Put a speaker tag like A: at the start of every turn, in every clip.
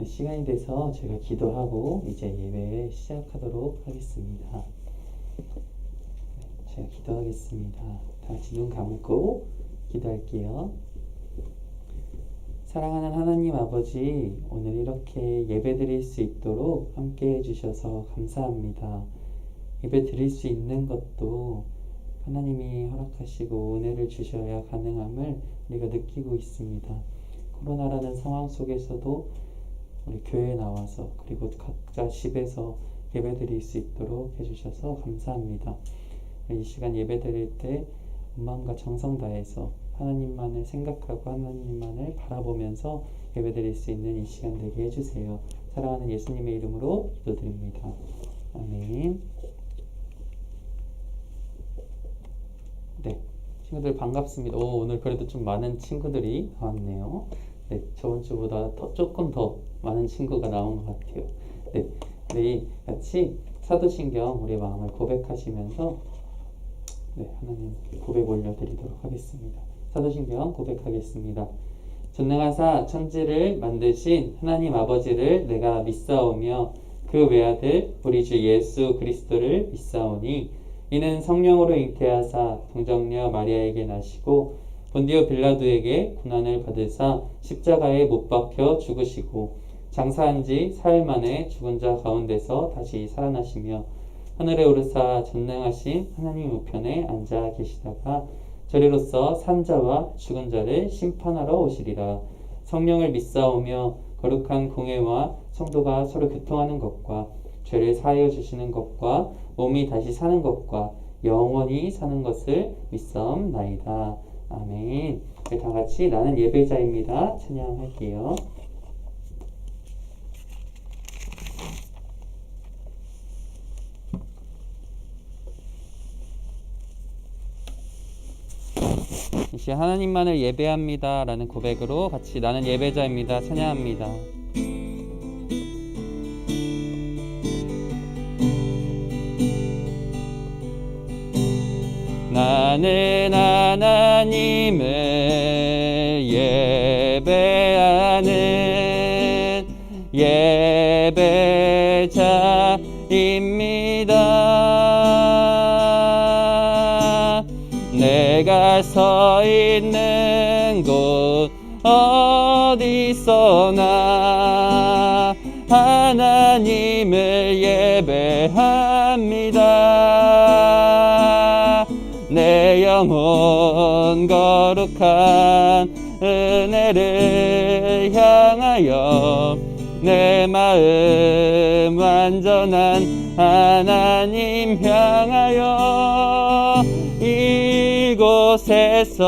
A: 시간이 돼서 제가 기도하고 이제 예배 시작하도록 하겠습니다. 제가 기도하겠습니다. 다 같이 눈 감고 기도할게요. 사랑하는 하나님 아버지, 오늘 이렇게 예배 드릴 수 있도록 함께 해주셔서 감사합니다. 예배 드릴 수 있는 것도 하나님이 허락하시고 은혜를 주셔야 가능함을 우리가 느끼고 있습니다. 코로나라는 상황 속에서도 우리 교회에 나와서 그리고 각자 집에서 예배 드릴 수 있도록 해주셔서 감사합니다. 이 시간 예배 드릴 때 마음과 정성 다해서 하나님만을 생각하고 하나님만을 바라보면서 예배 드릴 수 있는 이 시간 되게 해주세요. 사랑하는 예수님의 이름으로 기도드립니다. 아멘. 네, 친구들 반갑습니다. 오늘 그래도 좀 많은 친구들이 나왔네요. 네, 저번 주보다 조금 더 많은 친구가 나온 것 같아요. 네, 우리 같이 사도신경 우리 마음을 고백하시면서 하나님 고백 올려드리도록 하겠습니다. 사도신경 고백하겠습니다. 전능하사 천지를 만드신 하나님 아버지를 내가 믿사오며 그 외아들 우리 주 예수 그리스도를 믿사오니 이는 성령으로 잉태하사 동정녀 마리아에게 나시고 본디오 빌라도에게 고난을 받으사 십자가에 못 박혀 죽으시고 장사한 지 사흘 만에 죽은 자 가운데서 다시 살아나시며 하늘에 오르사 전능하신 하나님 우편에 앉아 계시다가 저리로서 산자와 죽은 자를 심판하러 오시리라. 성령을 믿사오며 거룩한 공회와 성도가 서로 교통하는 것과 죄를 사하여 주시는 것과 몸이 다시 사는 것과 영원히 사는 것을 믿사옵나이다. 아멘. 다 같이 나는 예배자입니다. 찬양할게요. 이제 하나님만을 예배합니다 라는 고백으로 같이 나는 예배자입니다 찬양합니다. 나는 하나님을 예배하는 예배자입니다. 내가 서 있는 곳 어디서나 하나님을 예배합니다. 내 영혼 거룩한 은혜를 향하여 내 마음 완전한 하나님 향하여 이곳에서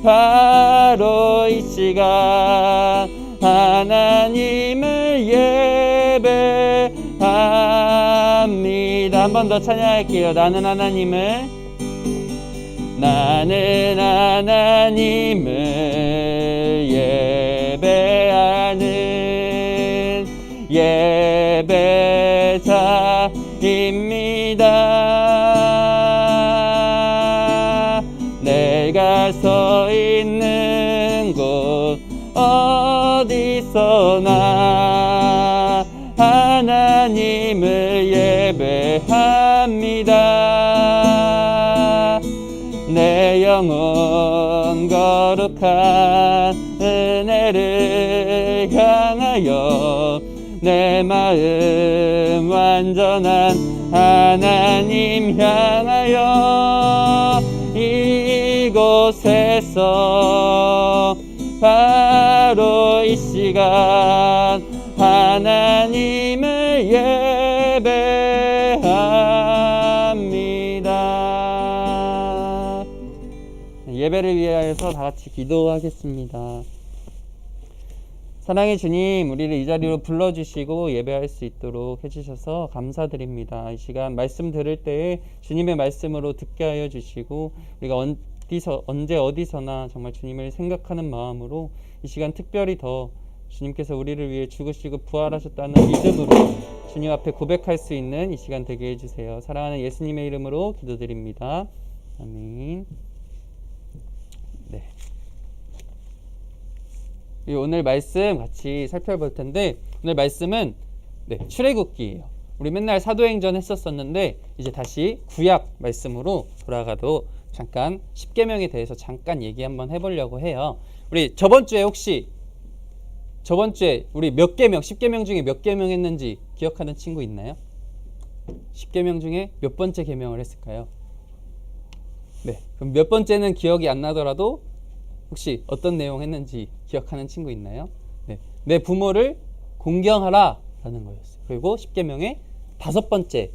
A: 바로 이 시간 하나님을 예배합니다. 한 번 더 찬양할게요. 나는 하나님을 예배하는 예배자입니다. 내가 서 있는 곳 어디서나 하나님을 예배합니다. 내 영혼 거룩한 은혜를 향하여 내 마음 완전한 하나님 향하여 이곳에서 바로 이 시간 하나님을 예배합니다. 예배를 위하여서 다 같이 기도하겠습니다. 사랑의 주님, 우리를 이 자리로 불러주시고 예배할 수 있도록 해주셔서 감사드립니다. 이 시간 말씀 들을 때에 주님의 말씀으로 듣게 하여 주시고 우리가 언제 어디서나 정말 주님을 생각하는 마음으로 이 시간 특별히 더 주님께서 우리를 위해 죽으시고 부활하셨다는 믿음으로 주님 앞에 고백할 수 있는 이 시간 되게 해주세요. 사랑하는 예수님의 이름으로 기도드립니다. 아멘. 네. 오늘 말씀 같이 살펴볼 텐데 오늘 말씀은 출애굽기예요. 우리 맨날 사도행전 했었었는데 이제 다시 구약 말씀으로 돌아가도 잠깐 십계명에 대해서 잠깐 얘기 한번 해보려고 해요. 우리 저번 주에 우리 몇 계명, 십계명 중에 몇 계명 했는지 기억하는 친구 있나요? 십계명 중에 몇 번째 계명을 했을까요? 네, 그럼 몇 번째는 기억이 안 나더라도 혹시 어떤 내용 했는지 기억하는 친구 있나요? 네, 내 부모를 공경하라 라는 거였어요. 그리고 십계명의 5번째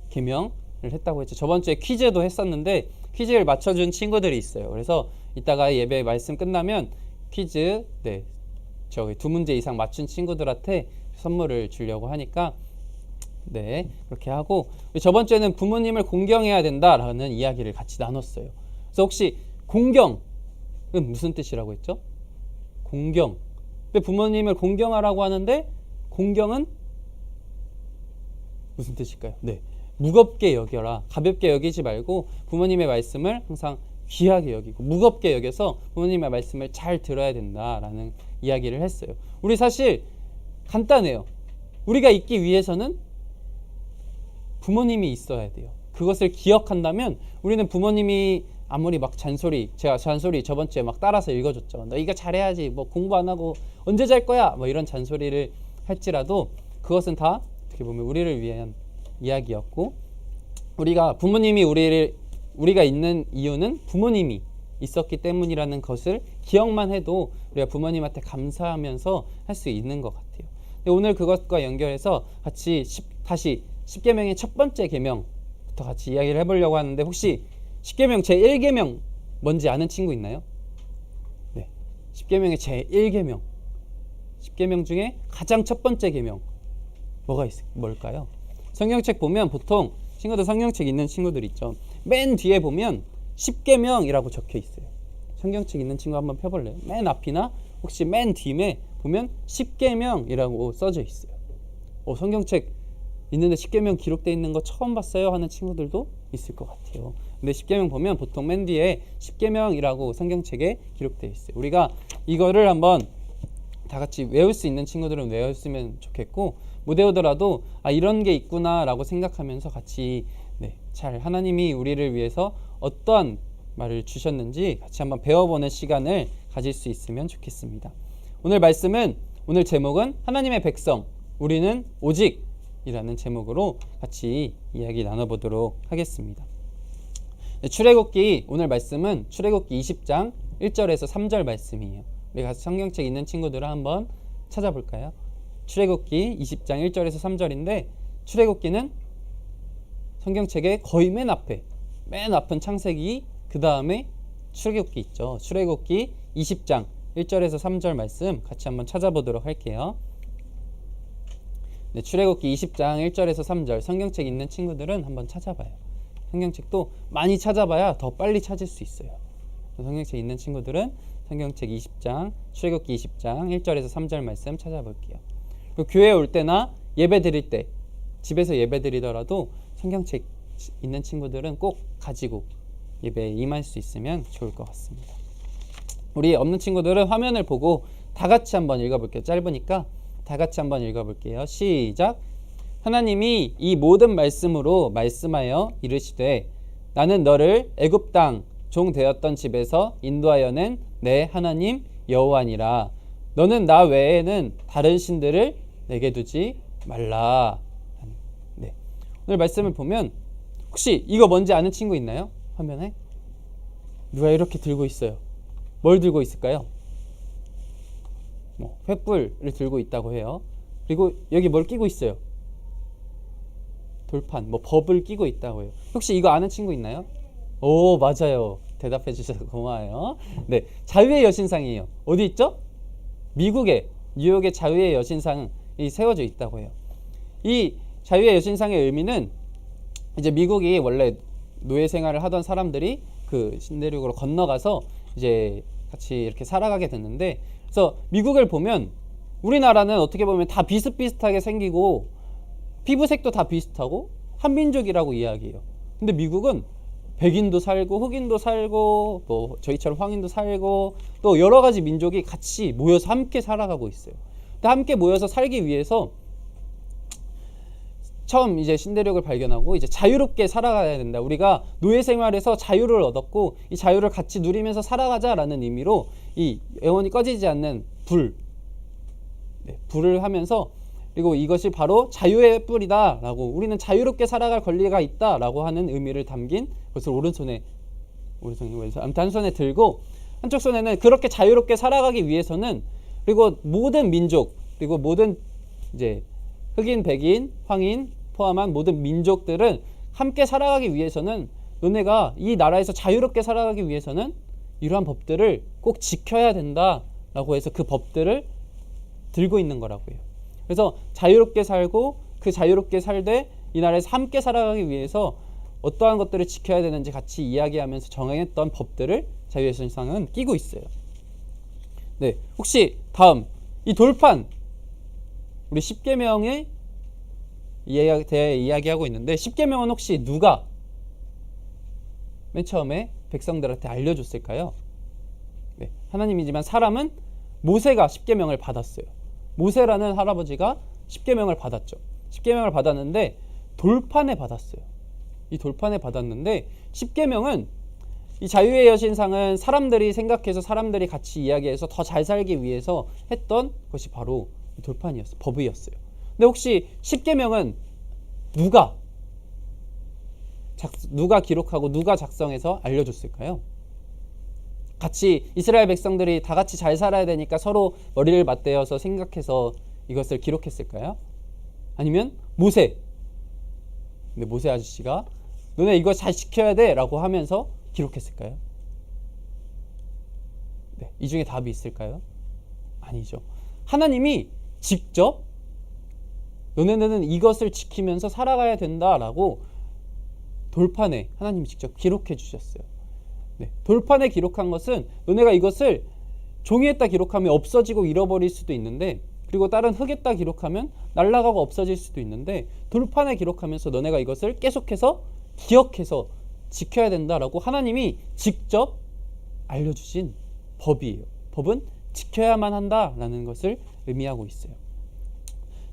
A: 계명을 했다고 했죠. 저번 주에 퀴즈도 했었는데 퀴즈를 맞춰준 친구들이 있어요. 그래서 이따가 예배 말씀 끝나면 퀴즈 저기 2문제 이상 맞춘 친구들한테 선물을 주려고 하니까 그렇게 하고 저번 주에는 부모님을 공경해야 된다라는 이야기를 같이 나눴어요. 그래서 혹시 공경은 무슨 뜻이라고 했죠? 공경. 근데 부모님을 공경하라고 하는데 공경은 무슨 뜻일까요? 무겁게 여겨라. 가볍게 여기지 말고 부모님의 말씀을 항상 귀하게 여기고 무겁게 여겨서 부모님의 말씀을 잘 들어야 된다라는 이야기를 했어요. 우리 사실 간단해요. 우리가 있기 위해서는 부모님이 있어야 돼요. 그것을 기억한다면 우리는 부모님이 아무리 막 제가 잔소리 저번 주에 막 따라서 읽어줬죠. 너 이거 잘해야지, 뭐 공부 안 하고 언제 잘 거야, 뭐 이런 잔소리를 할지라도 그것은 다 어떻게 보면 우리를 위한 이야기였고, 우리가 있는 이유는 부모님이 있었기 때문이라는 것을 기억만 해도 우리가 부모님한테 감사하면서 할 수 있는 것 같아요. 근데 오늘 그것과 연결해서 같이 다시 십계명의 첫 번째 계명부터 같이 이야기를 해보려고 하는데, 혹시 십계명 제1계명 뭔지 아는 친구 있나요? 네, 십계명의 제1계명, 십계명 중에 가장 첫 번째 계명 뭘까요? 성경책 보면 보통 친구들 성경책 있는 친구들 있죠. 맨 뒤에 보면 십계명이라고 적혀 있어요. 성경책 있는 친구 한번 펴볼래요? 맨 앞이나 혹시 맨 뒤에 보면 십계명이라고 써져 있어요. 성경책 있는데 십계명 기록되어 있는 거 처음 봤어요 하는 친구들도 있을 것 같아요. 근데 십계명 보면 보통 맨 뒤에 십계명이라고 성경책에 기록되어 있어요. 우리가 이거를 한번 다 같이 외울 수 있는 친구들은 외웠으면 좋겠고, 못 외우더라도 이런 게 있구나 라고 생각하면서 같이 잘 하나님이 우리를 위해서 어떠한 말을 주셨는지 같이 한번 배워보는 시간을 가질 수 있으면 좋겠습니다. 오늘 제목은 하나님의 백성, 우리는 오직 이라는 제목으로 같이 이야기 나눠보도록 하겠습니다. 출애굽기, 오늘 말씀은 출애굽기 20장 1절에서 3절 말씀이에요. 우리 같이 성경책 있는 친구들은 한번 찾아볼까요? 출애굽기 20장 1절에서 3절인데, 출애굽기는 성경책의 거의 맨 앞은 창세기, 그 다음에 출애굽기 있죠. 출애굽기 20장 1절에서 3절 말씀 같이 한번 찾아보도록 할게요. 출애굽기 20장 1절에서 3절 성경책 있는 친구들은 한번 찾아봐요. 성경책도 많이 찾아봐야 더 빨리 찾을 수 있어요. 성경책 있는 친구들은 성경책 20장, 출애굽기 20장 1절에서 3절 말씀 찾아볼게요. 교회에 올 때나 예배 드릴 때, 집에서 예배 드리더라도 성경책 있는 친구들은 꼭 가지고 예배에 임할 수 있으면 좋을 것 같습니다. 우리 없는 친구들은 화면을 보고 다 같이 한번 읽어볼게요. 짧으니까 다 같이 한번 읽어볼게요. 시작. 하나님이 이 모든 말씀으로 말씀하여 이르시되, 나는 너를 애굽 땅 종 되었던 집에서 인도하여 낸 내 하나님 여호와니라. 너는 나 외에는 다른 신들을 내게 두지 말라. 오늘 말씀을 보면 혹시 이거 뭔지 아는 친구 있나요? 화면에 누가 이렇게 들고 있어요. 뭘 들고 있을까요? 횃불을 들고 있다고 해요. 그리고 여기 뭘 끼고 있어요? 돌판, 법을 끼고 있다고 해요. 혹시 이거 아는 친구 있나요? 오, 맞아요. 대답해 주셔서 고마워요. 자유의 여신상이에요. 어디 있죠? 미국의 뉴욕의 자유의 여신상이 세워져 있다고 해요. 이 자유의 여신상의 의미는 이제 미국이 원래 노예 생활을 하던 사람들이 그 신대륙으로 건너가서 이제 같이 이렇게 살아가게 됐는데, 그래서 미국을 보면 우리나라는 어떻게 보면 다 비슷비슷하게 생기고 피부색도 다 비슷하고 한민족이라고 이야기해요. 근데 미국은 백인도 살고 흑인도 살고 뭐 저희처럼 황인도 살고 또 여러 가지 민족이 같이 모여서 함께 살아가고 있어요. 근데 함께 모여서 살기 위해서 처음 이제 신대륙을 발견하고 이제 자유롭게 살아가야 된다. 우리가 노예 생활에서 자유를 얻었고 이 자유를 같이 누리면서 살아가자라는 의미로 이 영원히 꺼지지 않는 불을 하면서 그리고 이것이 바로 자유의 뿔이다라고 우리는 자유롭게 살아갈 권리가 있다라고 하는 의미를 담긴 것을 오른손에 아무튼 한 손에 들고 한쪽 손에는 그렇게 자유롭게 살아가기 위해서는 그리고 모든 민족 그리고 모든 이제 흑인, 백인, 황인 포함한 모든 민족들은 함께 살아가기 위해서는 너네가 이 나라에서 자유롭게 살아가기 위해서는 이러한 법들을 꼭 지켜야 된다라고 해서 그 법들을 들고 있는 거라고요. 그래서 자유롭게 살고 그 자유롭게 살되 이 나라에서 함께 살아가기 위해서 어떠한 것들을 지켜야 되는지 같이 이야기하면서 정했던 법들을 자유의 신상은 끼고 있어요. 네, 혹시 다음 이 돌판 우리 십계명에 대해 이야기하고 있는데 십계명은 혹시 누가 맨 처음에 백성들한테 알려줬을까요? 네, 하나님이지만 사람은 모세가 십계명을 받았어요. 모세라는 할아버지가 십계명을 받았죠. 십계명을 받았는데 돌판에 받았어요. 이 돌판에 받았는데 십계명은 이 자유의 여신상은 사람들이 생각해서 사람들이 같이 이야기해서 더 잘 살기 위해서 했던 것이 바로 돌판이었어요. 법이었어요. 근데 혹시 십계명은 누가 기록하고 누가 작성해서 알려줬을까요? 같이 이스라엘 백성들이 다 같이 잘 살아야 되니까 서로 머리를 맞대어서 생각해서 이것을 기록했을까요? 아니면 모세. 근데 모세 아저씨가 너네 이거 잘 지켜야 돼 라고 하면서 기록했을까요? 네, 이 중에 답이 있을까요? 아니죠. 하나님이 직접 너네는 이것을 지키면서 살아가야 된다라고 돌판에 하나님이 직접 기록해 주셨어요. 네, 돌판에 기록한 것은 너네가 이것을 종이에다 기록하면 없어지고 잃어버릴 수도 있는데 그리고 다른 흙에다 기록하면 날아가고 없어질 수도 있는데 돌판에 기록하면서 너네가 이것을 계속해서 기억해서 지켜야 된다라고 하나님이 직접 알려주신 법이에요. 법은 지켜야만 한다라는 것을 의미하고 있어요.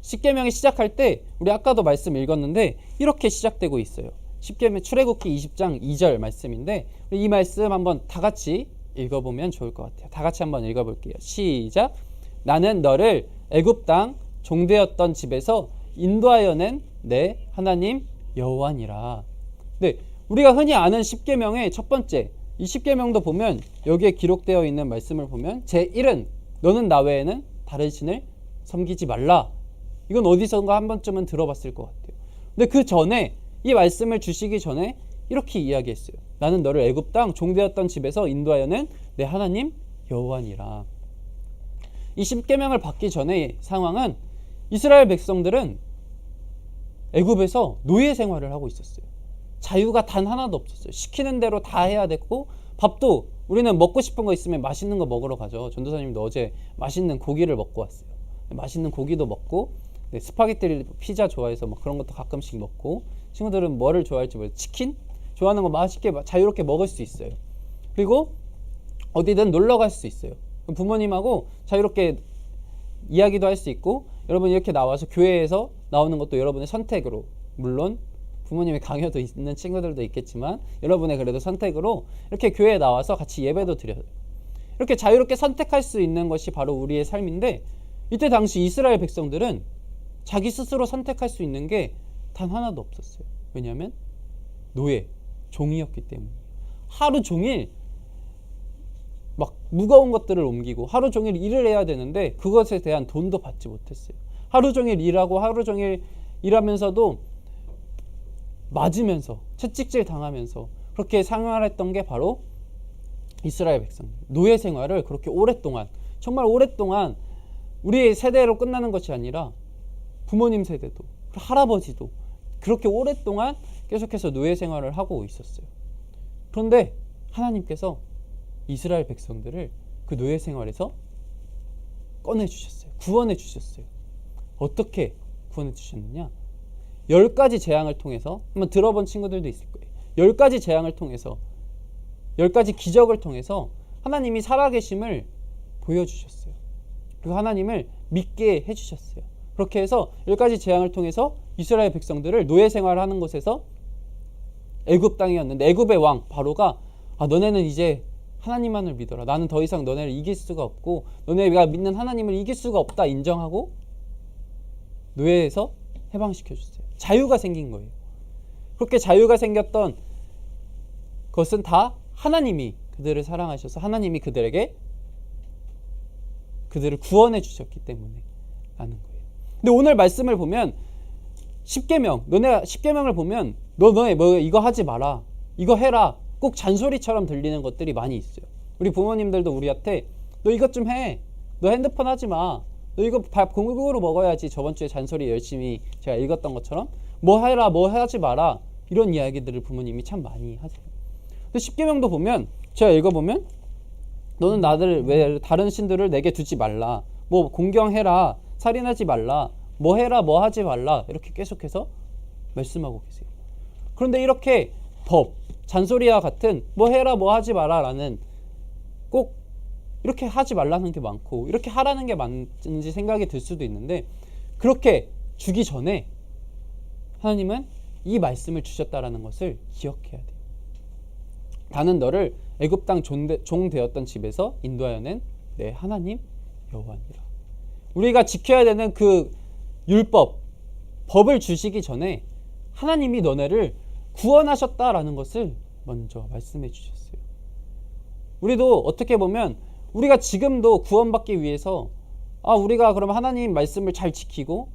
A: 십계명이 시작할 때 우리 아까도 말씀 읽었는데 이렇게 시작되고 있어요. 십계명 출애굽기 20장 2절 말씀인데 이 말씀 한번 다 같이 읽어보면 좋을 것 같아요. 다 같이 한번 읽어볼게요. 시작. 나는 너를 애굽 땅 종되었던 집에서 인도하여 낸 내 하나님 여호와니라. 네, 우리가 흔히 아는 십계명의 첫 번째 이 십계명도 보면 여기에 기록되어 있는 말씀을 보면 제1은 너는 나 외에는 다른 신을 섬기지 말라. 이건 어디선가 한 번쯤은 들어봤을 것 같아요. 근데 그 전에 이 말씀을 주시기 전에 이렇게 이야기했어요. 나는 너를 애굽 땅 종되었던 집에서 인도하여 낸 내 하나님 여호와니라. 이 십계명을 받기 전의 상황은 이스라엘 백성들은 애굽에서 노예 생활을 하고 있었어요. 자유가 단 하나도 없었어요. 시키는 대로 다 해야 됐고 밥도 우리는 먹고 싶은 거 있으면 맛있는 거 먹으러 가죠. 전도사님도 어제 맛있는 고기를 먹고 왔어요. 맛있는 고기도 먹고 스파게티 피자 좋아해서 뭐 그런 것도 가끔씩 먹고 친구들은 뭐를 좋아할지 모르겠어요. 치킨? 좋아하는 거 맛있게 자유롭게 먹을 수 있어요. 그리고 어디든 놀러 갈 수 있어요. 부모님하고 자유롭게 이야기도 할 수 있고 여러분 이렇게 나와서 교회에서 나오는 것도 여러분의 선택으로 물론 부모님의 강요도 있는 친구들도 있겠지만 여러분의 그래도 선택으로 이렇게 교회에 나와서 같이 예배도 드려요. 이렇게 자유롭게 선택할 수 있는 것이 바로 우리의 삶인데 이때 당시 이스라엘 백성들은 자기 스스로 선택할 수 있는 게 단 하나도 없었어요. 왜냐하면 노예, 종이었기 때문에 하루 종일 막 무거운 것들을 옮기고 하루 종일 일을 해야 되는데 그것에 대한 돈도 받지 못했어요. 하루 종일 일하고 하루 종일 일하면서도 맞으면서 채찍질 당하면서 그렇게 생활했던 게 바로 이스라엘 백성. 노예 생활을 그렇게 오랫동안 정말 오랫동안 우리의 세대로 끝나는 것이 아니라 부모님 세대도 할아버지도 그렇게 오랫동안 계속해서 노예 생활을 하고 있었어요. 그런데 하나님께서 이스라엘 백성들을 그 노예 생활에서 꺼내주셨어요. 구원해 주셨어요. 어떻게 구원해 주셨느냐? 10가지 재앙을 통해서 한번 들어본 친구들도 있을 거예요. 10가지 재앙을 통해서 10가지 기적을 통해서 하나님이 살아계심을 보여주셨어요. 그리고 하나님을 믿게 해주셨어요. 그렇게 해서 10가지 재앙을 통해서 이스라엘 백성들을 노예 생활하는 곳에서 애굽 땅이었는데 애굽의 왕 바로가 너네는 이제 하나님만을 믿어라. 나는 더 이상 너네를 이길 수가 없고 너네가 믿는 하나님을 이길 수가 없다 인정하고 노예에서 해방시켜 줬어요. 자유가 생긴 거예요. 그렇게 자유가 생겼던 것은 다 하나님이 그들을 사랑하셔서 하나님이 그들을 구원해 주셨기 때문에 라는 거예요. 근데 오늘 말씀을 보면 10계명, 너네 10계명을 보면 너네 뭐 이거 하지 마라, 이거 해라, 꼭 잔소리처럼 들리는 것들이 많이 있어요. 우리 부모님들도 우리한테 너 이것 좀 해, 너 핸드폰 하지 마, 너 이거 밥 공국으로 먹어야지. 저번 주에 잔소리 열심히 제가 읽었던 것처럼 뭐 해라, 뭐 하지 마라, 이런 이야기들을 부모님이 참 많이 하세요. 근데 10계명도 보면 제가 읽어보면 너는 나를 왜 다른 신들을 내게 두지 말라, 뭐 공경해라, 살인하지 말라, 뭐 해라, 뭐 하지 말라, 이렇게 계속해서 말씀하고 계세요. 그런데 이렇게 법, 잔소리와 같은 뭐 해라, 뭐 하지 마라 라는 꼭 이렇게 하지 말라는 게 많고 이렇게 하라는 게 맞는지 생각이 들 수도 있는데 되게 주기 전에 하나님은 이 말씀을 주셨다라는 것을 기억해야 돼요. 나는 너를 애굽 땅 종 되었던 집에서 인도하여 낸 내 하나님 여호와니라. 우리가 지켜야 되는 그 율법, 법을 주시기 전에 하나님이 너네를 구원하셨다라는 것을 먼저 말씀해 주셨어요. 우리도 어떻게 보면 우리가 지금도 구원받기 위해서 우리가 그럼 하나님 말씀을 잘 지키고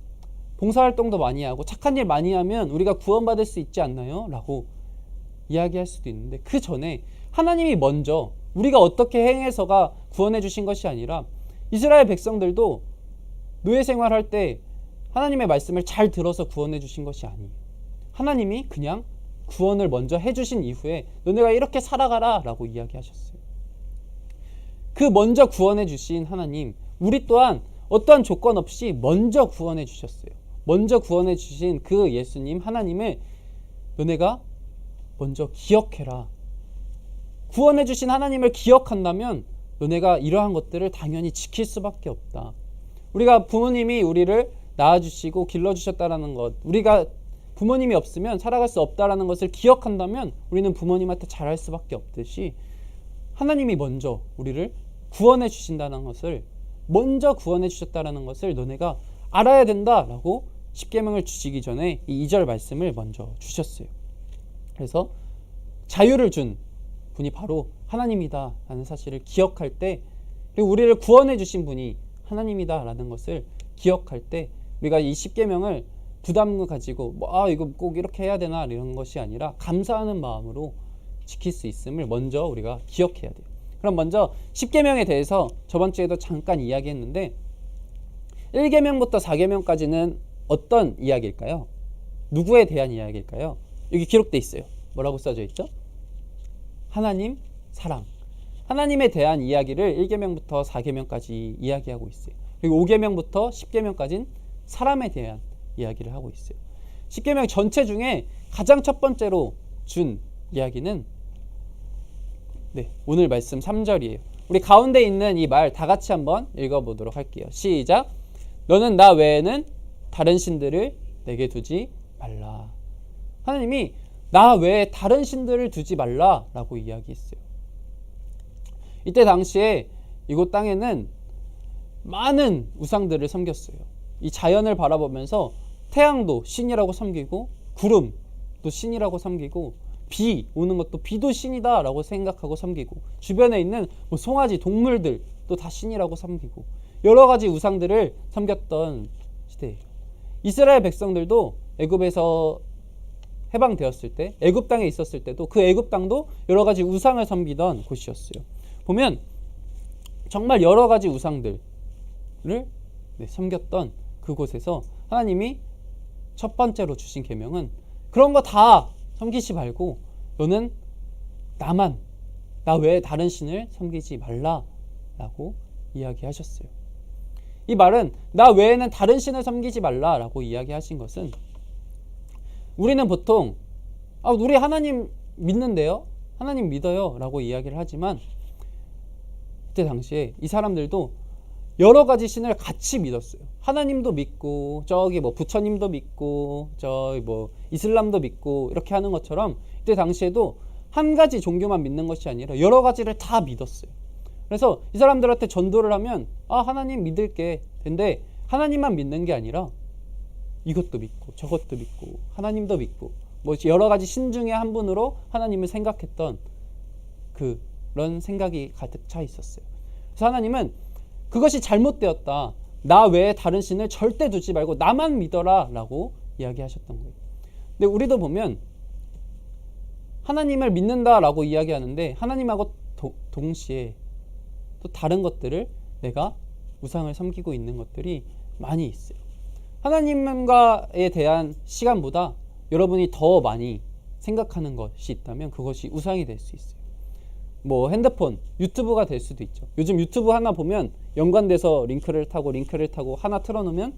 A: 봉사활동도 많이 하고 착한 일 많이 하면 우리가 구원받을 수 있지 않나요? 라고 이야기할 수도 있는데 그 전에 하나님이 먼저 우리가 어떻게 행해서가 구원해 주신 것이 아니라 이스라엘 백성들도 노예 생활할 때 하나님의 말씀을 잘 들어서 구원해 주신 것이 아니에요. 하나님이 그냥 구원을 먼저 해주신 이후에 너네가 이렇게 살아가라 라고 이야기하셨어요. 그 먼저 구원해 주신 하나님, 우리 또한 어떠한 조건 없이 먼저 구원해 주셨어요. 먼저 구원해 주신 그 예수님 하나님을 너네가 먼저 기억해라. 구원해 주신 하나님을 기억한다면 너네가 이러한 것들을 당연히 지킬 수밖에 없다. 우리가 부모님이 우리를 낳아주시고 길러주셨다라는 것, 우리가 부모님이 없으면 살아갈 수 없다라는 것을 기억한다면 우리는 부모님한테 잘할 수밖에 없듯이 하나님이 먼저 우리를 구원해 주신다는 것을, 먼저 구원해 주셨다라는 것을 너네가 알아야 된다라고 십계명을 주시기 전에 이 2절 말씀을 먼저 주셨어요. 그래서 자유를 준 분이 바로 하나님이다 라는 사실을 기억할 때, 그리고 우리를 구원해 주신 분이 하나님이다 라는 것을 기억할 때 우리가 이 십계명을 부담을 가지고 이거 꼭 이렇게 해야 되나 이런 것이 아니라 감사하는 마음으로 지킬 수 있음을 먼저 우리가 기억해야 돼요. 그럼 먼저 십계명에 대해서 저번 주에도 잠깐 이야기했는데 1계명부터 4계명까지는 어떤 이야기일까요? 누구에 대한 이야기일까요? 여기 기록돼 있어요. 뭐라고 써져 있죠? 하나님, 사랑. 하나님에 대한 이야기를 1계명부터 4계명까지 이야기하고 있어요. 그리고 5계명부터 10계명까지는 사람에 대한 이야기를 하고 있어요. 10계명 전체 중에 가장 첫 번째로 준 이야기는 오늘 말씀 3절이에요. 우리 가운데 있는 이 말 다 같이 한번 읽어보도록 할게요. 시작. 너는 나 외에는 다른 신들을 내게 두지 말라. 하나님이 나 외에 다른 신들을 두지 말라라고 이야기했어요. 이때 당시에 이곳 땅에는 많은 우상들을 섬겼어요. 이 자연을 바라보면서 태양도 신이라고 섬기고 구름도 신이라고 섬기고 비 오는 것도 비도 신이다 라고 생각하고 섬기고 주변에 있는 송아지 동물들도 다 신이라고 섬기고 여러 가지 우상들을 섬겼던 시대예요. 이스라엘 백성들도 애굽에서 해방되었을 때 애굽 땅에 있었을 때도 그 애굽 땅도 여러 가지 우상을 섬기던 곳이었어요. 보면 정말 여러 가지 우상들을 섬겼던 그곳에서 하나님이 첫 번째로 주신 계명은 그런 거 다 섬기지 말고 너는 나만, 나 외에 다른 신을 섬기지 말라라고 이야기하셨어요. 이 말은 나 외에는 다른 신을 섬기지 말라라고 이야기하신 것은 우리는 보통 우리 하나님이 믿는데요. 하나님 믿어요 라고 이야기를 하지만 그때 당시에 이 사람들도 여러 가지 신을 같이 믿었어요. 하나님도 믿고 저기 뭐 부처님도 믿고 저기 뭐 이슬람도 믿고 이렇게 하는 것처럼 이때 당시에도 한 가지 종교만 믿는 것이 아니라 여러 가지를 다 믿었어요. 그래서 이 사람들한테 전도를 하면 하나님 믿을게. 근데 하나님만 믿는 게 아니라 이것도 믿고 저것도 믿고 하나님도 믿고 뭐 여러 가지 신 중에 한 분으로 하나님을 생각했던 그런 생각이 가득 차 있었어요. 그래서 하나님은 그것이 잘못되었다. 나 외에 다른 신을 절대 두지 말고 나만 믿어라 라고 이야기하셨던 거예요. 근데 우리도 보면 하나님을 믿는다라고 이야기하는데 하나님하고 동시에 또 다른 것들을 내가 우상을 섬기고 있는 것들이 많이 있어요. 하나님과에 대한 시간보다 여러분이 더 많이 생각하는 것이 있다면 그것이 우상이 될 수 있어요. 뭐 핸드폰, 유튜브가 될 수도 있죠. 요즘 유튜브 하나 보면 연관돼서 링크를 타고 하나 틀어놓으면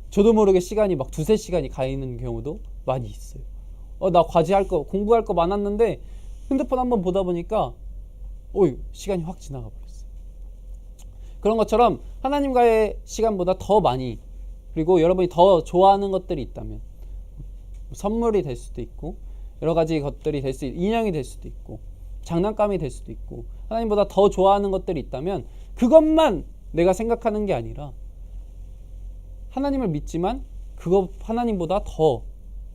A: 저도 모르게 시간이 막 2-3시간이 가 있는 경우도 많이 있어요. 나 과제할 거, 공부할 거 많았는데 핸드폰 한번 보다 보니까 시간이 확 지나가 버렸어요. 그런 것처럼 하나님과의 시간보다 더 많이, 그리고 여러분이 더 좋아하는 것들이 있다면 선물이 될 수도 있고 여러 가지 것들이 될 수 있고 인형이 될 수도 있고 장난감이 될 수도 있고 하나님보다 더 좋아하는 것들이 있다면 그것만 내가 생각하는 게 아니라 하나님을 믿지만 그거 하나님보다 더,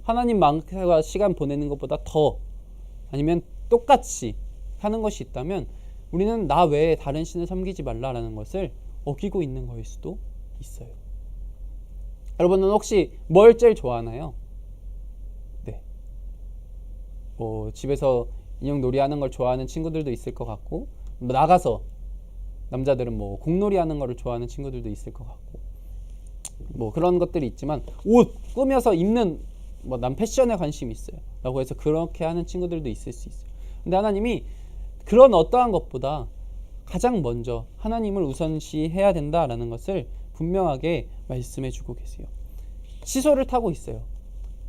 A: 하나님만과 시간 보내는 것보다 더 아니면 똑같이 하는 것이 있다면 우리는 나 외에 다른 신을 섬기지 말라라는 것을 어기고 있는 거일 수도 있어요. 여러분은 혹시 뭘 제일 좋아하나요? 네. 집에서 인형 놀이 하는 걸 좋아하는 친구들도 있을 것 같고, 나가서 남자들은 뭐 공놀이 하는 거를 좋아하는 친구들도 있을 것 같고, 뭐 그런 것들이 있지만 옷 꾸며서 입는 난 패션에 관심이 있어요 라고 해서 그렇게 하는 친구들도 있을 수 있어요. 근데 하나님이 그런 어떠한 것보다 가장 먼저 하나님을 우선시해야 된다라는 것을 분명하게 말씀해 주고 계세요. 시소를 타고 있어요.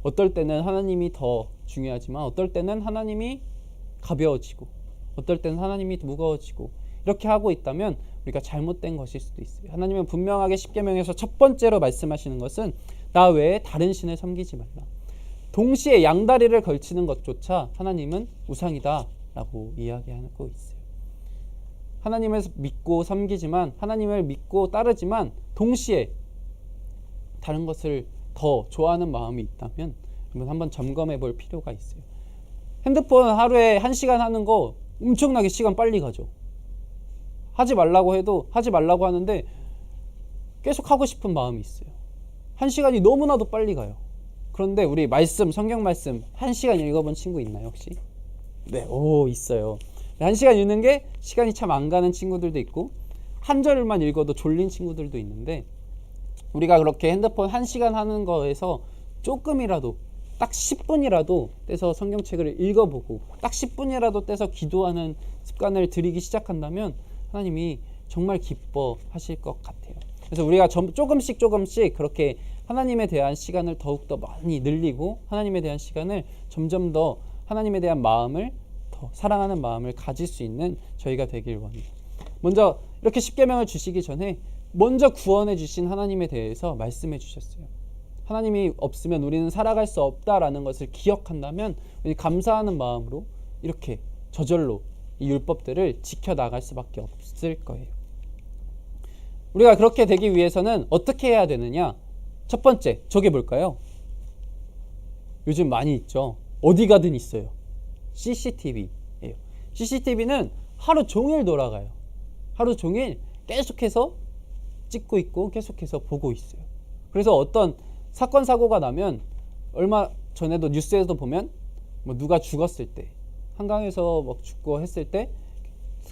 A: 어떨 때는 하나님이 더 중요하지만 어떨 때는 하나님이 가벼워지고 어떨 때는 하나님이 무거워지고 이렇게 하고 있다면 우리가 잘못된 것일 수도 있어요. 하나님은 분명하게 십계명에서 첫 번째로 말씀하시는 것은 나 외에 다른 신을 섬기지 말라. 동시에 양다리를 걸치는 것조차 하나님은 우상이다 라고 이야기하고 있어요. 하나님을 믿고 섬기지만, 하나님을 믿고 따르지만 동시에 다른 것을 더 좋아하는 마음이 있다면 한번 점검해 볼 필요가 있어요. 핸드폰 하루에 1시간 하는 거 엄청나게 시간 빨리 가죠. 하지 말라고 해도 하지 말라고 하는데 계속 하고 싶은 마음이 있어요. 1시간이 너무나도 빨리 가요. 그런데 우리 성경 말씀 1시간 읽어본 친구 있나요 혹시? 네, 있어요. 1시간 읽는 게 시간이 참 안 가는 친구들도 있고 한 절만 읽어도 졸린 친구들도 있는데, 우리가 그렇게 핸드폰 1시간 하는 거에서 조금이라도 딱 10분이라도 떼서 성경책을 읽어보고 딱 10분이라도 떼서 기도하는 습관을 들이기 시작한다면 하나님이 정말 기뻐하실 것 같아요. 그래서 우리가 조금씩 그렇게 하나님에 대한 시간을 더욱더 많이 늘리고 하나님에 대한 시간을 점점 더 하나님에 대한 마음을 더 사랑하는 마음을 가질 수 있는 저희가 되길 원해요. 먼저 이렇게 십계명을 주시기 전에 먼저 구원해 주신 하나님에 대해서 말씀해 주셨어요. 하나님이 없으면 우리는 살아갈 수 없다라는 것을 기억한다면 우리 감사하는 마음으로 이렇게 저절로 이 율법들을 지켜나갈 수밖에 없을 거예요. 우리가 그렇게 되기 위해서는 어떻게 해야 되느냐? 첫 번째, 저게 뭘까요? 요즘 많이 있죠. 어디 가든 있어요. CCTV예요. CCTV는 하루 종일 돌아가요. 하루 종일 계속해서 찍고 있고 계속해서 보고 있어요. 그래서 어떤 사건 사고가 나면 얼마 전에도 뉴스에도 보면 누가 죽었을 때, 한강에서 죽고 했을 때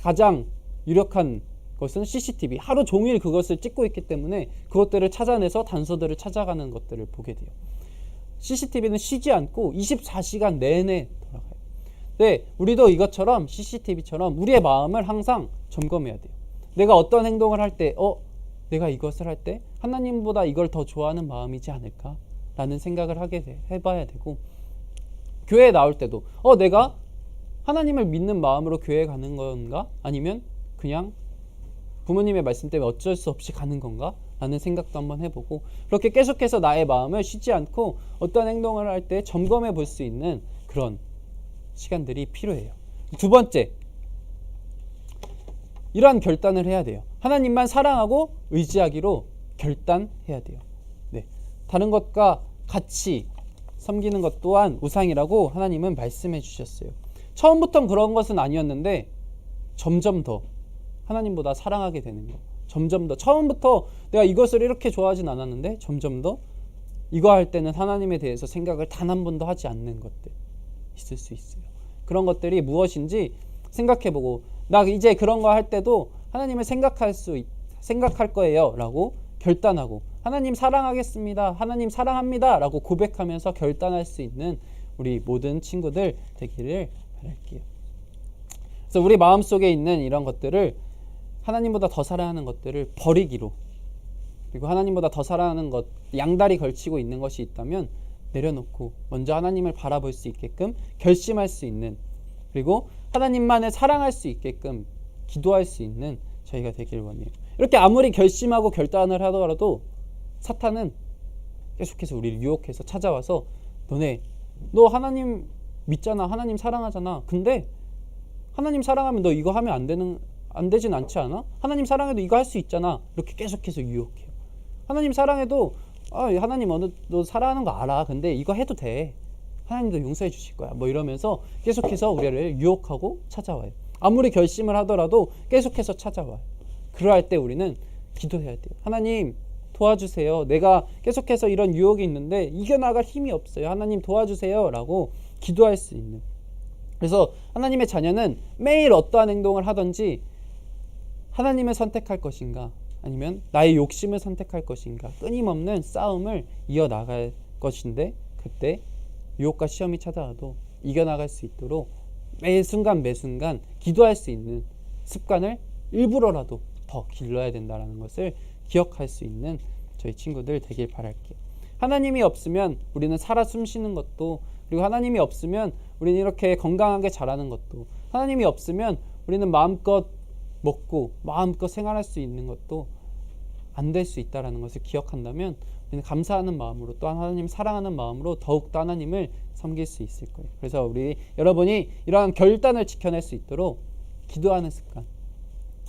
A: 가장 유력한 것은 CCTV. 하루 종일 그것을 찍고 있기 때문에 그것들을 찾아내서 단서들을 찾아가는 것들을 보게 돼요. CCTV는 쉬지 않고 24시간 내내 돌아가요. 네, 우리도 이것처럼 CCTV처럼 우리의 마음을 항상 점검해야 돼요. 내가 어떤 행동을 할 때, 내가 이것을 할 때 하나님보다 이걸 더 좋아하는 마음이지 않을까? 라는 생각을 해봐야 되고, 교회에 나올 때도 내가
B: 하나님을 믿는 마음으로 교회에 가는 건가? 아니면 그냥 부모님의 말씀 때문에 어쩔 수 없이 가는 건가? 라는 생각도 한번 해보고, 그렇게 계속해서 나의 마음을 쉬지 않고 어떤 행동을 할 때 점검해 볼 수 있는 그런 시간들이 필요해요. 두 번째, 이러한 결단을 해야 돼요. 하나님만 사랑하고 의지하기로 결단해야 돼요. 네, 다른 것과 같이 섬기는 것 또한 우상이라고 하나님은 말씀해 주셨어요. 처음부터 그런 것은 아니었는데 점점 더 하나님보다 사랑하게 되는 거. 점점 더 처음부터 내가 이것을 이렇게 좋아하진 않았는데 점점 더 이거 할 때는 하나님에 대해서 생각을 단 한 번도 하지 않는 것들 있을 수 있어요. 그런 것들이 무엇인지 생각해보고, 나 이제 그런 거 할 때도 하나님을 생각할 거예요 라고 결단하고, 하나님 사랑하겠습니다, 하나님 사랑합니다 라고 고백하면서 결단할 수 있는 우리 모든 친구들 되기를 바랄게요. 그래서 우리 마음속에 있는 이런 것들을, 하나님보다 더 사랑하는 것들을 버리기로, 그리고 하나님보다 더 사랑하는 것, 양다리 걸치고 있는 것이 있다면 내려놓고 먼저 하나님을 바라볼 수 있게끔 결심할 수 있는, 그리고 하나님만을 사랑할 수 있게끔 기도할 수 있는 저희가 되길 원해요. 이렇게 아무리 결심하고 결단을 하더라도 사탄은 계속해서 우리를 유혹해서 찾아와서, 너 하나님 믿잖아, 하나님 사랑하잖아, 근데 하나님 사랑하면 너 이거 하면 안 되진 않지 않아? 하나님 사랑해도 이거 할 수 있잖아. 이렇게 계속해서 유혹해요. 하나님 사랑해도 하나님 너 사랑하는 거 알아, 근데 이거 해도 돼, 하나님도 용서해 주실 거야, 뭐 이러면서 계속해서 우리를 유혹하고 찾아와요. 아무리 결심을 하더라도 계속해서 찾아와요. 그럴 때 우리는 기도해야 돼요. 하나님 도와주세요, 내가 계속해서 이런 유혹이 있는데 이겨나갈 힘이 없어요, 하나님 도와주세요 라고 기도할 수 있는. 그래서 하나님의 자녀는 매일 어떠한 행동을 하든지 하나님을 선택할 것인가 아니면 나의 욕심을 선택할 것인가 끊임없는 싸움을 이어나갈 것인데, 그때 유혹과 시험이 찾아와도 이겨나갈 수 있도록 매 순간 기도할 수 있는 습관을 일부러라도 더 길러야 된다는 것을 기억할 수 있는 저희 친구들 되길 바랄게요. 하나님이 없으면 우리는 살아 숨쉬는 것도, 그리고 하나님이 없으면 우리는 이렇게 건강하게 자라는 것도, 하나님이 없으면 우리는 마음껏 먹고 마음껏 생활할 수 있는 것도 안 될 수 있다는 것을 기억한다면 우리는 감사하는 마음으로, 또한 하나님 사랑하는 마음으로 더욱더 하나님을 섬길 수 있을 거예요. 그래서 여러분이 이러한 결단을 지켜낼 수 있도록 기도하는 습관,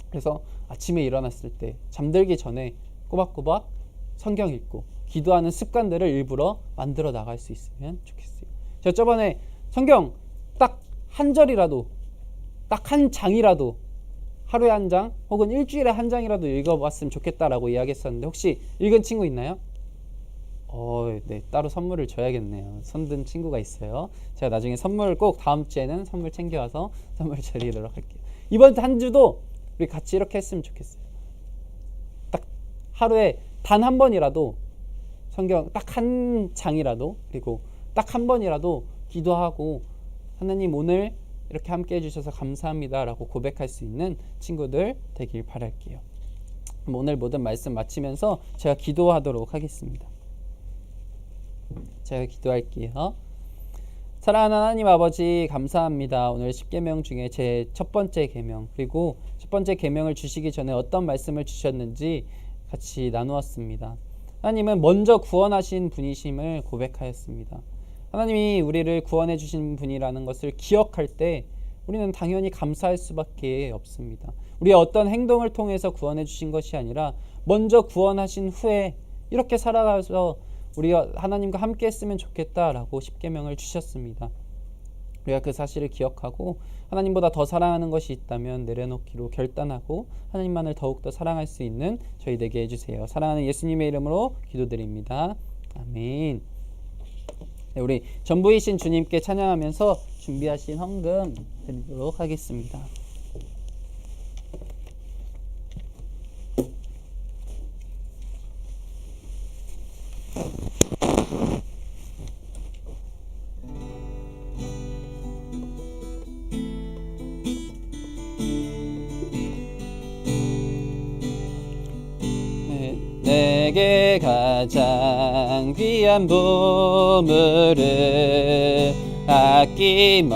B: 그래서 아침에 일어났을 때 잠들기 전에 꼬박꼬박 성경 읽고 기도하는 습관들을 일부러 만들어 나갈 수 있으면 좋겠어요. 제가 저번에 성경 딱 한 절이라도, 딱 한 장이라도, 하루에 한 장 혹은 일주일에 한 장이라도 읽어봤으면 좋겠다라고 이야기했었는데, 혹시 읽은 친구 있나요? 네, 따로 선물을 줘야겠네요. 손든 친구가 있어요. 제가 나중에 선물 꼭 다음 주에는 선물 챙겨와서 선물 드리도록 할게요. 이번 한 주도 우리 같이 이렇게 했으면 좋겠어요. 딱 하루에 단 한 번이라도 성경 딱 한 장이라도, 그리고 딱 한 번이라도 기도하고 하나님 오늘 이렇게 함께 해주셔서 감사합니다 라고 고백할 수 있는 친구들 되길 바랄게요. 오늘 모든 말씀 마치면서 제가 기도하도록 하겠습니다. 제가 기도할게요. 사랑하는 하나님 아버지, 감사합니다. 오늘 10계명 중에 제 첫 번째 계명, 그리고 첫 번째 계명을 주시기 전에 어떤 말씀을 주셨는지 같이 나누었습니다. 하나님은 먼저 구원하신 분이심을 고백하였습니다. 하나님이 우리를 구원해 주신 분이라는 것을 기억할 때 우리는 당연히 감사할 수밖에 없습니다. 우리의 어떤 행동을 통해서 구원해 주신 것이 아니라 먼저 구원하신 후에 이렇게 살아가서 우리가 하나님과 함께 했으면 좋겠다라고 10계명을 주셨습니다. 우리가 그 사실을 기억하고 하나님보다 더 사랑하는 것이 있다면 내려놓기로 결단하고 하나님만을 더욱더 사랑할 수 있는 저희 되게 해주세요. 사랑하는 예수님의 이름으로 기도드립니다. 아멘. 네, 우리 전부이신 주님께 찬양하면서 준비하신 헌금 드리도록 하겠습니다. 내게 가장 귀한 보물을 아낌없이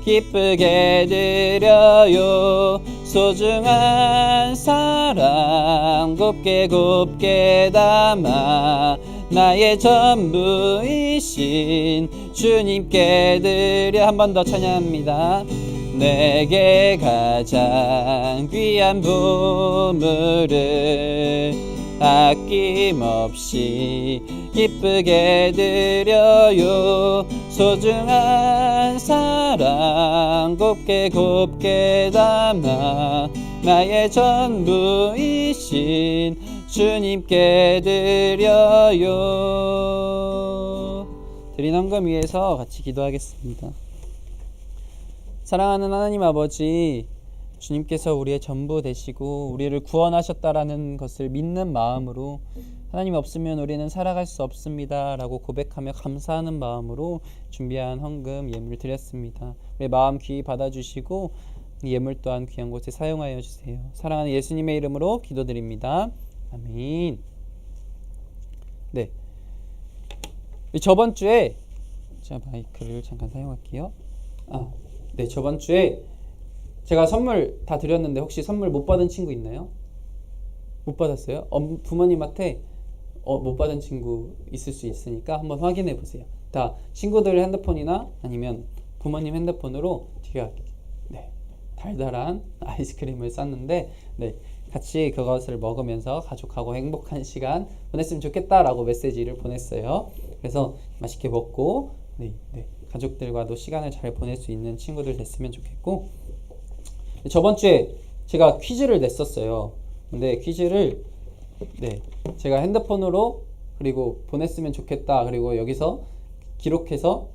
B: 기쁘게 드려요. 소중한 사랑 곱게 곱게 담아 나의 전부이신 주님께 드려. 한 번 더 찬양합니다. 내게 가장 귀한 보물을 아낌없이 기쁘게 드려요. 소중한 사랑 곱게 곱게 담아 나의 전부이신 주님께 드려요. 드린 헌금 위해서 같이 기도하겠습니다. 사랑하는 하나님 아버지, 주님께서 우리의 전부 되시고 우리를 구원하셨다라는 것을 믿는 마음으로 하나님 없으면 우리는 살아갈 수 없습니다 라고 고백하며 감사하는 마음으로 준비한 헌금 예물 드렸습니다. 우리의 마음 귀히 받아주시고 예물 또한 귀한 곳에 사용하여 주세요. 사랑하는 예수님의 이름으로 기도드립니다. 아멘. 네, 저번 주에 제가 마이크를 잠깐 사용할게요. 네, 저번 주에 제가 선물 다 드렸는데 혹시 선물 못 받은 친구 있나요? 못 받았어요? 부모님한테 못 받은 친구 있을 수 있으니까 한번 확인해 보세요. 다 친구들 핸드폰이나 아니면 부모님 핸드폰으로 제가 달달한 아이스크림을 쌌는데 같이 그것을 먹으면서 가족하고 행복한 시간 보냈으면 좋겠다라고 메시지를 보냈어요. 그래서 맛있게 먹고 가족들과도 시간을 잘 보낼 수 있는 친구들 됐으면 좋겠고, 저번 주에 제가 퀴즈를 냈었어요. 근데 퀴즈를 제가 핸드폰으로 그리고 보냈으면 좋겠다, 그리고 여기서 기록해서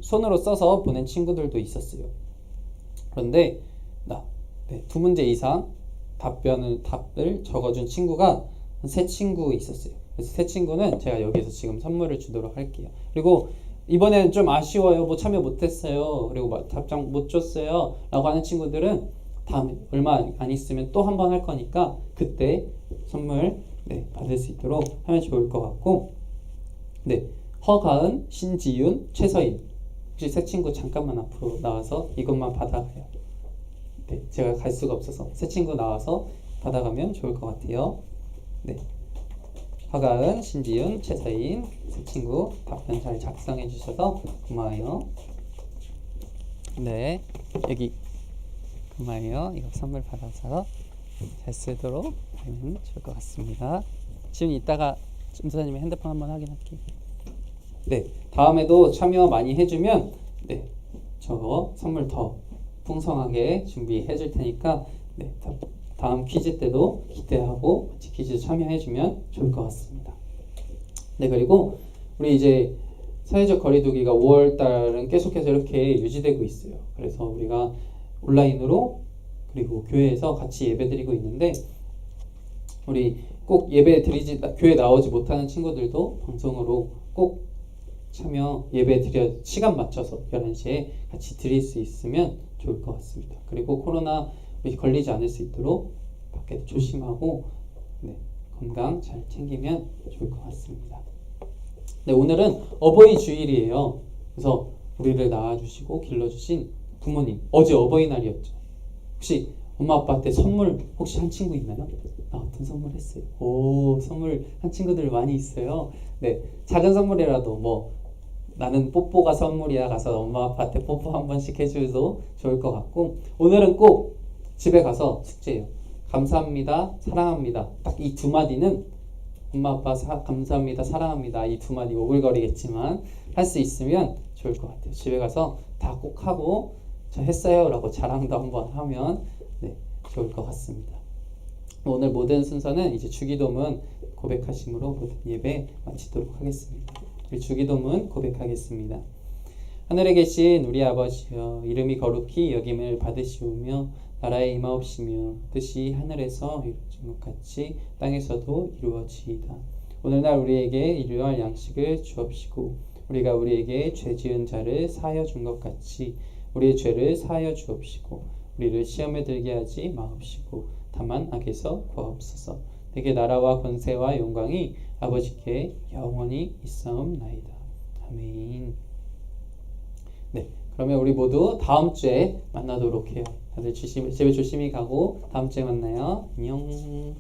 B: 손으로 써서 보낸 친구들도 있었어요. 그런데 두 문제 이상 답을 적어준 친구가 한 3친구 있었어요. 그래서 3친구는 제가 여기서 지금 선물을 주도록 할게요. 그리고 이번에는 좀 아쉬워요, 뭐 참여 못했어요, 그리고 답장 못 줬어요 라고 하는 친구들은 다음에 얼마 안 있으면 또 한 번 할 거니까 그때 선물 받을 수 있도록 하면 좋을 것 같고, 허가은, 신지윤, 최서인, 혹시 3친구 잠깐만 앞으로 나와서 이것만 받아가요. 제가 갈 수가 없어서 3친구 나와서 받아가면 좋을 것 같아요. 허가은, 신지윤, 최서인 3친구 답변 잘 작성해 주셔서 고마워요. 여기 고마워요. 이거 선물 받아서 잘 쓰도록 하면 좋을 것 같습니다. 지금 이따가 점사님의 핸드폰 한번 확인할게요. 다음에도 참여 많이 해주면 저 선물 더 풍성하게 준비해 줄 테니까 다음 퀴즈 때도 기대하고 같이 퀴즈 참여해주면 좋을 것 같습니다. 그리고 우리 이제 사회적 거리두기가 5월달은 계속해서 이렇게 유지되고 있어요. 그래서 우리가 온라인으로 그리고 교회에서 같이 예배드리고 있는데, 우리 꼭 교회 나오지 못하는 친구들도 방송으로 꼭 참여 예배 드려 시간 맞춰서 11시에 같이 드릴 수 있으면 좋을 것 같습니다. 그리고 코로나 걸리지 않을 수 있도록 밖에 조심하고 건강 잘 챙기면 좋을 것 같습니다. 오늘은 어버이 주일이에요. 그래서 우리를 낳아주시고 길러주신 부모님, 어제 어버이날이었죠. 혹시 엄마 아빠한테 선물 혹시 한 친구 있나요? 나 어떤 선물 했어요? 선물 한 친구들 많이 있어요. 작은 선물이라도 뭐 나는 뽀뽀가 선물이야 가서 엄마 아빠한테 뽀뽀 한 번씩 해줘도 좋을 것 같고, 오늘은 꼭 집에 가서 숙제예요. 감사합니다, 사랑합니다. 딱 이 2마디는 엄마 아빠 감사합니다, 사랑합니다, 이 2마디 오글거리겠지만 할 수 있으면 좋을 것 같아요. 집에 가서 다 꼭 하고 저 했어요 라고 자랑도 한번 하면 좋을 것 같습니다. 오늘 모든 순서는 이제 주기도문 고백하심으로 모든 예배 마치도록 하겠습니다. 우리 주기도문 고백하겠습니다. 하늘에 계신 우리 아버지여, 이름이 거룩히 여김을 받으시오며 나라의 임하옵시며 뜻이 하늘에서 이루어진 것 같이 땅에서도 이루어지이다. 오늘날 우리에게 일용할 양식을 주옵시고 우리가 우리에게 죄 지은 자를 사하여 준 것 같이 우리의 죄를 사하여 주옵시고 우리를 시험에 들게 하지 마옵시고 다만 악에서 구하옵소서. 내게 나라와 권세와 영광이 아버지께 영원히 있사옵나이다. 아멘.
A: 그러면 우리 모두 다음 주에 만나도록 해요. 다들 집에 조심히 가고 다음 주에 만나요. 안녕.